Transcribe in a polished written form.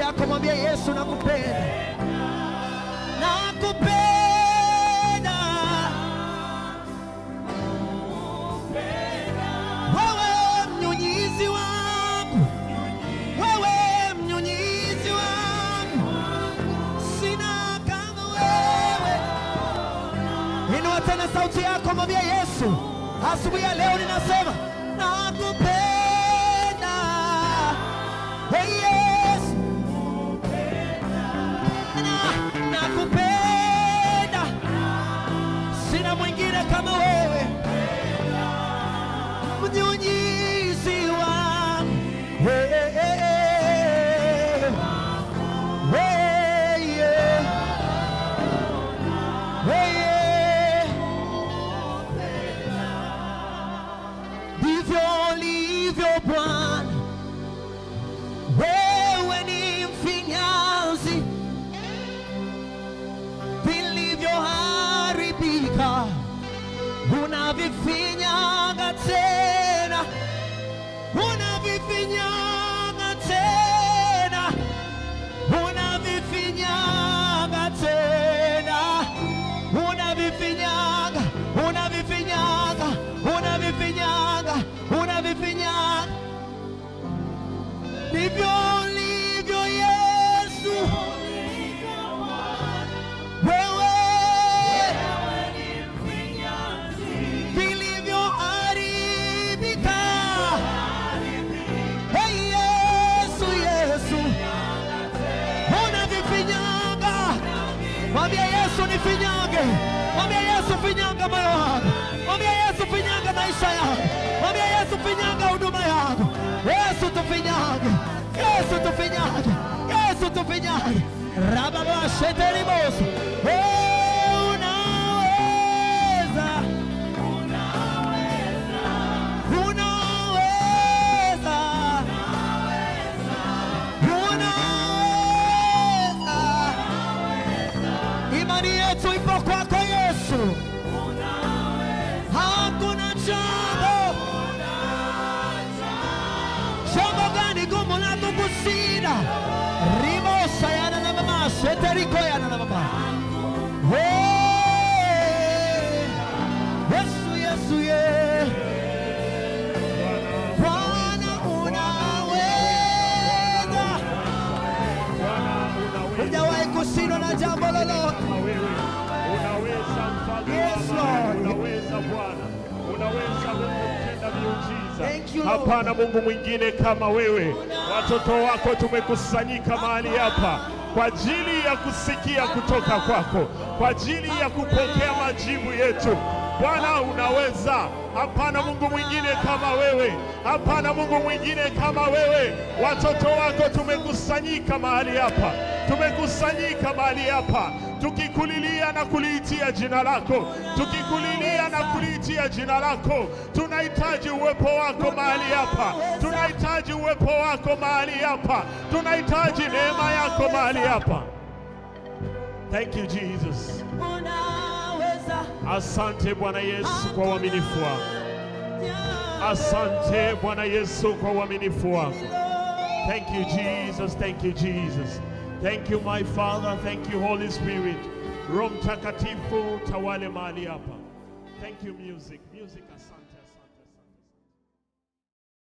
yako mwambie Yesu nakupenda. Nakupenda. Wewe mnyunyizi wangu. Wewe mnyunyizi wangu. Sina kama wewe. Inua tena sauti yako mwambie Yesu. Asubuhi ya leo ninasema nakupenda. Hey yes. Nakupenda. Sina mwingine kama wewe. Mnyunyizi wangu. Hey, hey, hey, hey, yeah. Hey, yeah. Ndivyo ulivyo Bwana. Wewe ni mfinyanzi vilivyoharibika, unavifinyanga tena, unavifinyanga tena, unavifinyanga tena, unavifinyanga, unavifinyanga, unavifinyanga, unavifinyanga. Ndivyo ulivyo Yesu. Wewe vilivyoharibika. Hey Yesu, Yesu. Unavifinyanga. Mwambie Yesu nifinyange. Mwambie Yesu finyanga moyo wangu. Mwambie Yesu finyanga maisha yangu. Mwambie Yesu finyanga huduma yangu. Yesu tufinyange. Yesu tufinyange. Yesu tufinyange. Rababa sheterimoso. Unaweza. Unaweza. Unaweza. Imani yetu ipo kwako Yesu. Hakuna jambo. Jambo gani gumu la kukushinda? Rimosa yana na mama, sheteriko yana na mama. Yesu, Yesu, ye. Bwana unaweza. Hujawahi kushindwa na jambo lolote. Unaweza mfalme. Yes, Lord. Unaweza Bwana. Unaweza kutenda miujiza. Thank you, Lord. Hapana Mungu mwingine kama wewe. Watoto wako tumekusanyika mahali hapa kwa ajili ya kusikia kutoka kwako, kwa ajili ya kupokea majibu yetu. Bwana unaweza. Hapana Mungu mwingine kama wewe. Hapana Mungu mwingine kama wewe. Watoto wako tumekusanyika mahali hapa. Tumekusanyika mahali hapa tukikulilia na kuliitia jina lako. Tukikulilia na kuliitia jina lako. Tunahitaji uwepo wako mahali hapa. Tunahitaji uwepo wako mahali hapa. Tunahitaji neema yako mahali hapa. Thank you Jesus. Asante Bwana Yesu kwa uaminifu wako. Asante Bwana Yesu kwa uaminifu wako. Thank you Jesus. Thank you Jesus. Thank you my Father. Thank you Holy Spirit. Roho Mtakatifu tawale mahali hapa. Thank you music. Music asante.